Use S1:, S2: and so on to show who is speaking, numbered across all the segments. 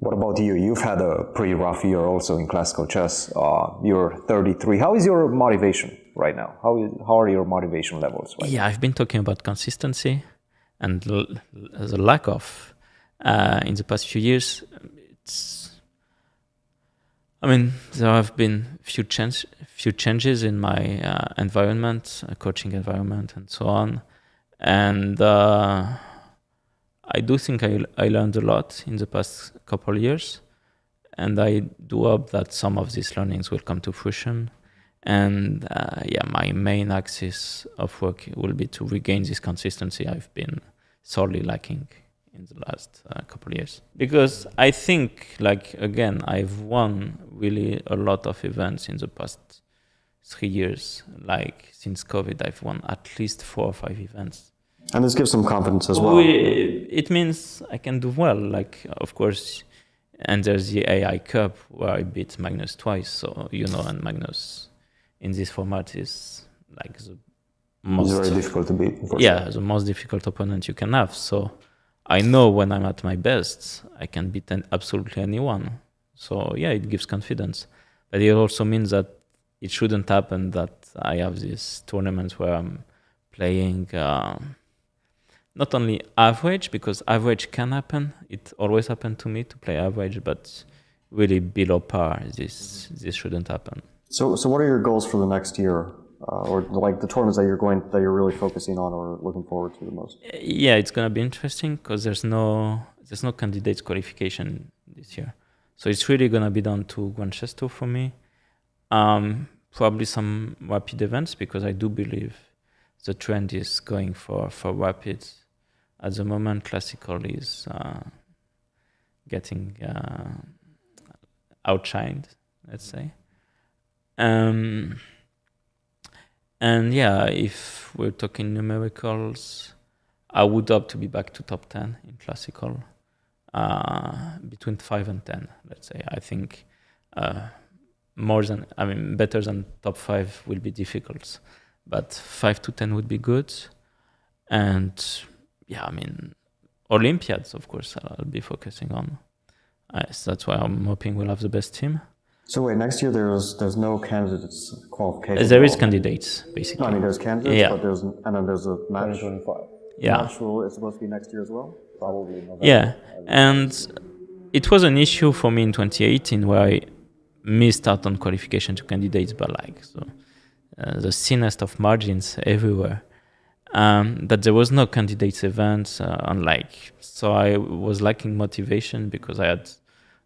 S1: What about you? You've had a pretty rough year also in classical chess. You're 33. How is your motivation right now? How are your motivation levels right now?
S2: I've been talking about consistency and the lack of in the past few years. There have been few changes in my environment, coaching environment, and so on. And I do think I learned a lot in the past couple of years. And I do hope that some of these learnings will come to fruition. And my main axis of work will be to regain this consistency I've been sorely lacking in the last couple of years. Because I think, again, I've won really a lot of events in the past 3 years. Since COVID, I've won at least 4 or 5 events.
S1: And this gives some confidence as well.
S2: It means I can do well. Of course, and there's the AI Cup where I beat Magnus twice. So, and Magnus in this format is the most...
S1: It's very difficult to beat.
S2: The most difficult opponent you can have. So I know when I'm at my best, I can beat absolutely anyone. So it gives confidence. But it also means that it shouldn't happen that I have these tournaments where I'm playing not only average, because average can happen. It always happened to me to play average, but really below par, this shouldn't happen.
S1: So what are your goals for the next year? Or the tournaments that you're really focusing on or looking forward to the most?
S2: It's gonna be interesting because there's no candidates qualification this year, so it's really gonna be down to Grand Chess Tour for me. Probably some rapid events, because I do believe the trend is going for rapids. At the moment, classical is getting outshined, let's say. And if we're talking numericals, I would hope to be back to top 10 in classical, between 5 and 10, let's say. I think better than top 5 will be difficult, but 5 to 10 would be good. And Olympiads, of course, I'll be focusing on. So that's why I'm hoping we'll have the best team.
S1: So wait, next year there's no candidates qualification?
S2: There is candidates, basically.
S1: No, there's candidates, but there's a match. 2025. Match is supposed to be next year as well? Probably November.
S2: Yeah, and it was an issue for me in 2018 where I missed out on qualification to candidates, but the thinnest of margins everywhere. That there was no candidates event, so I was lacking motivation because I had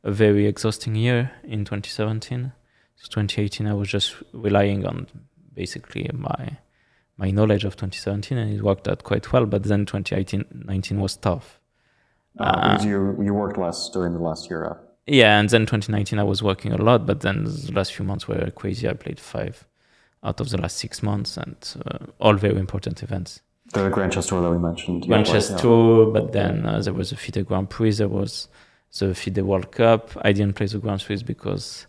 S2: a very exhausting year in 2017. So 2018, I was just relying on basically my knowledge of 2017, and it worked out quite well. But then 2019 was tough.
S1: Because you worked less during the last year.
S2: Yeah, and then 2019 I was working a lot, but then the last few months were crazy. I played 5 out of the last 6 months, and all very important events.
S1: The Grand Chess Tour that we mentioned.
S2: Grand Chess Tour, but then there was the FIDE Grand Prix, there was the FIDE World Cup. I didn't play the Grand Prix because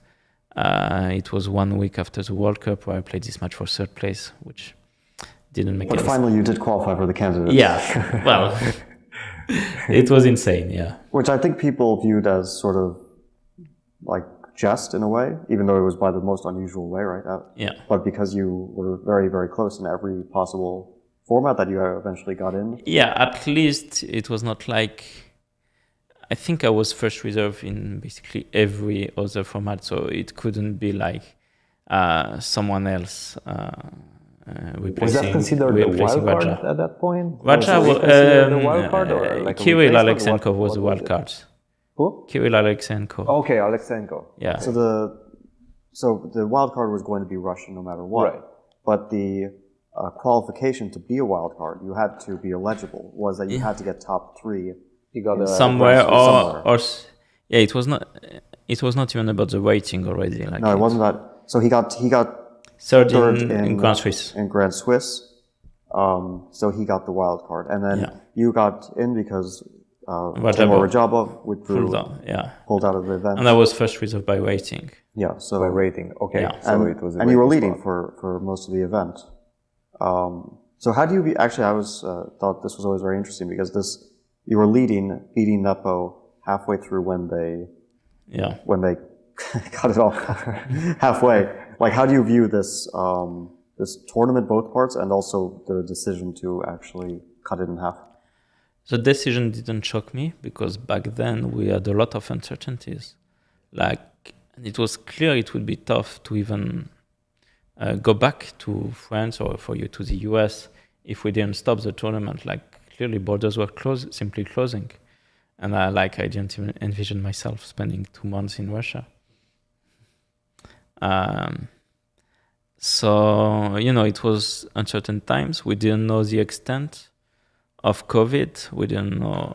S2: it was 1 week after the World Cup where I played this match for 3rd place, which didn't make
S1: sense. But finally you did qualify for the candidates.
S2: Yeah, well, it was insane, yeah.
S1: Which I think people viewed as sort of jest in a way, even though it was by the most unusual way, right? But because you were very, very close in every possible format that you eventually got in.
S2: Yeah, at least it was not I think I was first reserve in basically every other format, so it couldn't be someone else replacing.
S3: Was that considered the wild card at that point?
S2: Raja was
S3: the wild card, or
S2: Kirill Alexenkov was the wild card.
S3: Who?
S2: Kirill Alexenkov.
S3: Okay, Alexenkov.
S2: Yeah.
S1: So the wild card was going to be Russian no matter what.
S3: Right.
S1: But the qualification to be a wild card, you had to be eligible, was that you had to get top 3.
S3: You got
S2: somewhere. It was not even about the rating already.
S1: No, it wasn't that. So he got
S2: third in Grand Swiss.
S1: In Grand Swiss. So he got the wild card, and then you got in because Rajabov pulled out of the event.
S2: And I was first reserved by rating.
S1: Yeah, so
S3: by rating. Okay,
S2: yeah.
S3: so it was.
S1: And you were leading for most of the event. So how do you I thought this was always very interesting because you were leading, beating Nepo halfway through when they
S2: Yeah.
S1: when they cut it off halfway. Like, how do you view this this tournament, both parts, and also the decision to actually cut it in half?
S2: The decision didn't shock me because back then we had a lot of uncertainties. Like, it was clear it would be tough to even go back to France or for you to the US if we didn't stop the tournament. Like, clearly borders were simply closing. And I didn't even envision myself spending 2 months in Russia. So, it was uncertain times. We didn't know the extent of COVID. We didn't know,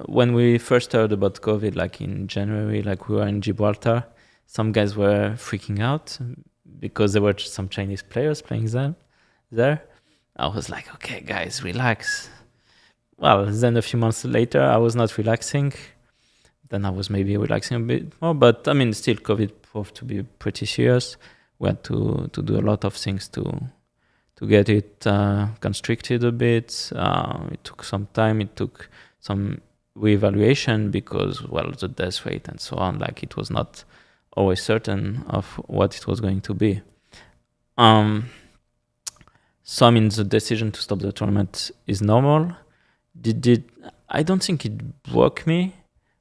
S2: when we first heard about COVID, like in January, like we were in Gibraltar, some guys were freaking out because there were some Chinese players playing there. I was like, okay, guys, relax. Well, then a few months later, I was not relaxing. Then I was maybe relaxing a bit more. But I mean, still, COVID proved to be pretty serious. We had to do a lot of things to get it constricted a bit. It took some time. It took some reevaluation because, well, the death rate and so on, like it was not always certain of what it was going to be. So, I mean, the decision to stop the tournament is normal. I don't think it broke me,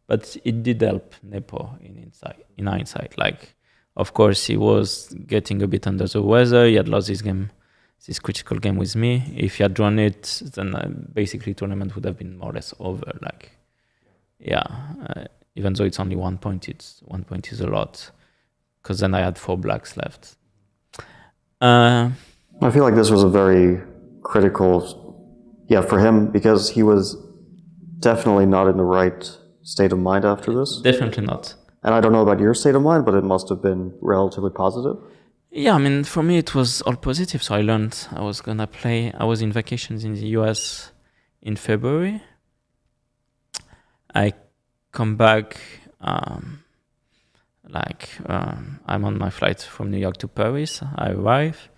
S2: but it did help Nepo in hindsight. Like, of course, he was getting a bit under the weather. He had lost this critical game with me. If he had drawn it, then basically tournament would have been more or less over. Like, even though it's only 1 point, 1 point is a lot. Because then I had 4 blacks left.
S1: I feel like this was a very critical, for him, because he was definitely not in the right state of mind after this.
S2: Definitely not.
S1: And I don't know about your state of mind, but it must have been relatively positive.
S2: Yeah, I mean, for me, it was all positive. So I learned I was going to play. I was in vacations in the US in February. I come back, I'm on my flight from New York to Paris. I arrive.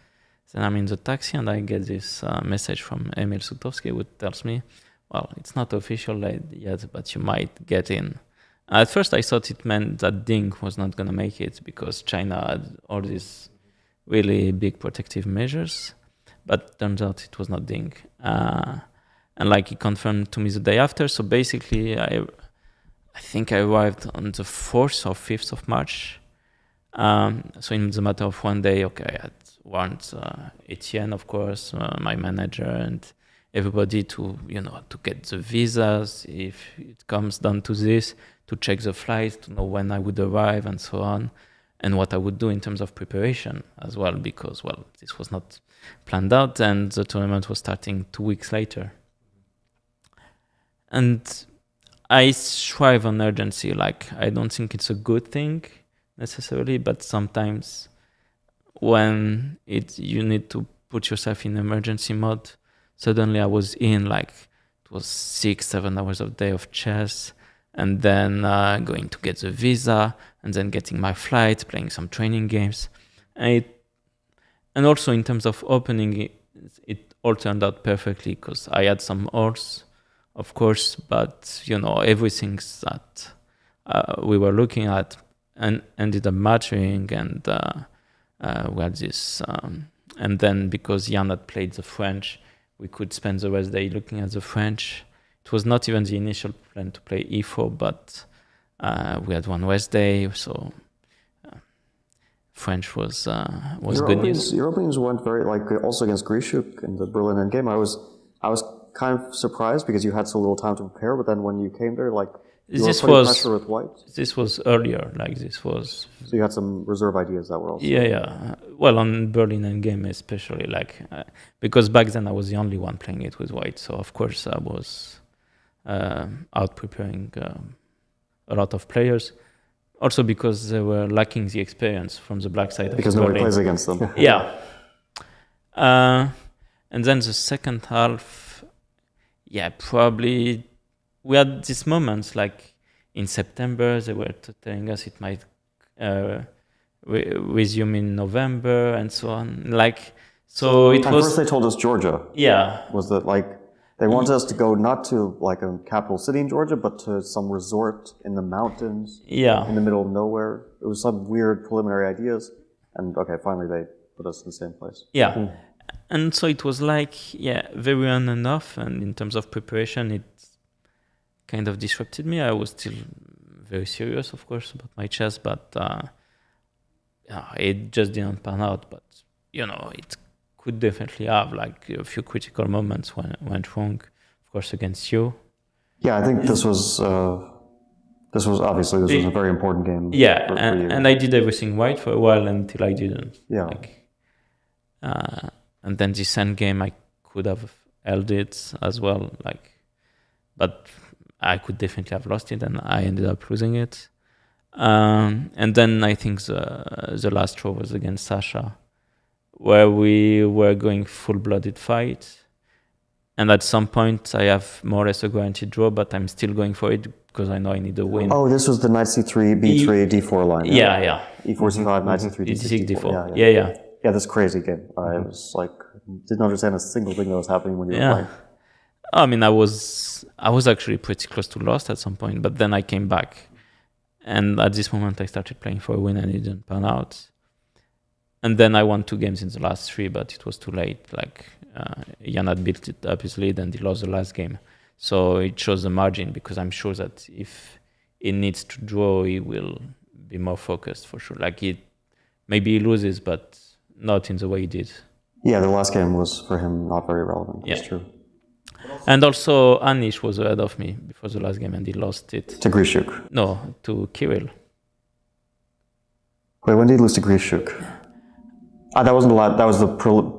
S2: Then I'm in the taxi and I get this message from Emil Sutovsky, who tells me, well, it's not official yet, but you might get in. At first, I thought it meant that Ding was not going to make it because China had all these really big protective measures, but turns out it was not Ding. And he confirmed to me the day after. So basically, I think I arrived on the 4th or 5th of March. So in the matter of 1 day, okay, I had warned Etienne, of course, my manager, and everybody to get the visas if it comes down to this, to check the flights, to know when I would arrive and so on, and what I would do in terms of preparation as well, because, well, this was not planned out and the tournament was starting 2 weeks later. And I thrive on urgency. Like, I don't think it's a good thing necessarily, but sometimes when you need to put yourself in emergency mode, suddenly I was in, it was 6-7 hours a day of chess, and then going to get the visa, and then getting my flight, playing some training games. And also in terms of opening, it all turned out perfectly because I had some odds, of course, but everything that we were looking at and ended up matching, and we had this, and then because Jan had played the French, we could spend the rest of the day looking at the French. It was not even the initial plan to play E4, but we had one rest day, so French was good news.
S1: Your openings went very, also against Grishuk in the Berlin endgame. I was kind of surprised because you had so little time to prepare, but then when you came there, you were putting pressure with white.
S2: This was earlier, So
S1: you had some reserve ideas that were also...
S2: Yeah. Well, on Berlin endgame especially, because back then I was the only one playing it with white, so of course I was out preparing a lot of players. Also because they were lacking the experience from the black side.
S1: Because nobody plays against them.
S2: Yeah. And then the second half, probably we had these moments in September. They were telling us it might resume in November and so on. So it was.
S1: First, they told us Georgia.
S2: Yeah.
S1: Was that They wanted us to go not to like a capital city in Georgia, but to some resort in the mountains.
S2: Yeah.
S1: In the middle of nowhere. It was some weird preliminary ideas. And okay, finally they put us in the same place.
S2: Yeah. Mm. And so it was like, very on and off. And in terms of preparation, it kind of disrupted me. I was still very serious, of course, about my chess, but it just didn't pan out. But, it could definitely have like a few critical moments when it went wrong, of course, against you.
S1: Yeah, I think this was obviously a very important game.
S2: Yeah, for you. And I did everything right for a while until I didn't.
S1: Yeah.
S2: And then this end game, I could have held it as well, but I could definitely have lost it, and I ended up losing it. And then I think the last draw was against Sasha, where we were going full-blooded fight. And at some point, I have more or less a guaranteed draw, but I'm still going for it because I know I need a win.
S1: Oh, this was the knight c3, b3, d4 line.
S2: Yeah.
S1: e4, c5, knight c3,
S2: d6,
S1: d4.
S2: Yeah.
S1: Yeah, this crazy game. I was like, didn't understand a single thing that was happening when you were playing.
S2: I mean, I was actually pretty close to lost at some point, but then I came back. And at this moment, I started playing for a win and it didn't pan out. And then I won 2 games in the last 3, but it was too late. Jan had built it up his lead and he lost the last game. So it shows the margin, because I'm sure that if he needs to draw, he will be more focused for sure. Maybe he loses, but not in the way he did.
S1: Yeah, the last game was for him not very relevant. That's true.
S2: And also, Anish was ahead of me before the last game and he lost it.
S1: To Grishuk?
S2: No, to Kirill.
S1: Wait, when did he lose to Grishuk? That wasn't the last, that was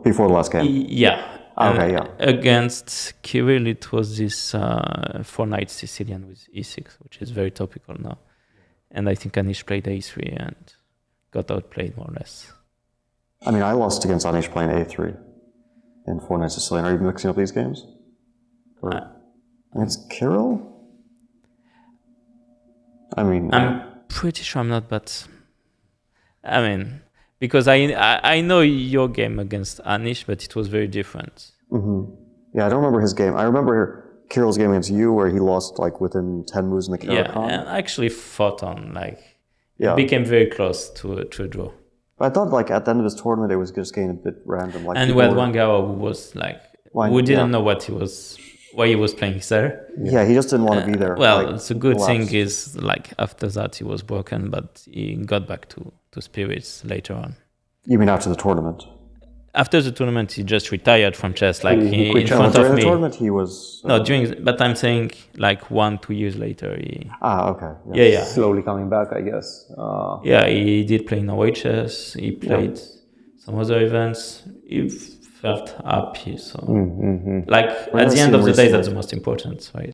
S1: before the last game?
S2: Yeah.
S1: Okay, yeah.
S2: Against Kirill, it was this 4-knight Sicilian with e6, which is very topical now. And I think Anish played a3 and got outplayed more or less.
S1: I mean, I lost against Anish playing a3 in 4-knight Sicilian. Are you mixing up these games? Or against Kirill? I mean...
S2: I'm pretty sure I'm not, but... I mean... Because I know your game against Anish, but it was very different.
S1: Mm-hmm. Yeah, I don't remember his game. I remember Kirill's game against you, where he lost within 10 moves in the Caricon.
S2: Yeah, and actually fought on. It became very close to a draw.
S1: But I thought at the end of his tournament, it was just getting a bit random.
S2: And we had one guy who was who didn't know why he was playing there.
S1: Yeah, he just didn't want to be there.
S2: The good thing is after that he was broken, but he got back to spirits later on.
S1: You mean after the tournament?
S2: After the tournament, he just retired from chess.
S1: He
S2: in front of me. During the
S1: tournament, he was...
S2: No, but I'm saying 1-2 years later.
S1: Okay.
S2: Yeah.
S3: Slowly coming back, I guess.
S2: Yeah, he did play Norway chess. He played some other events. He felt happy. So, at the end of the day, that's the most important, right?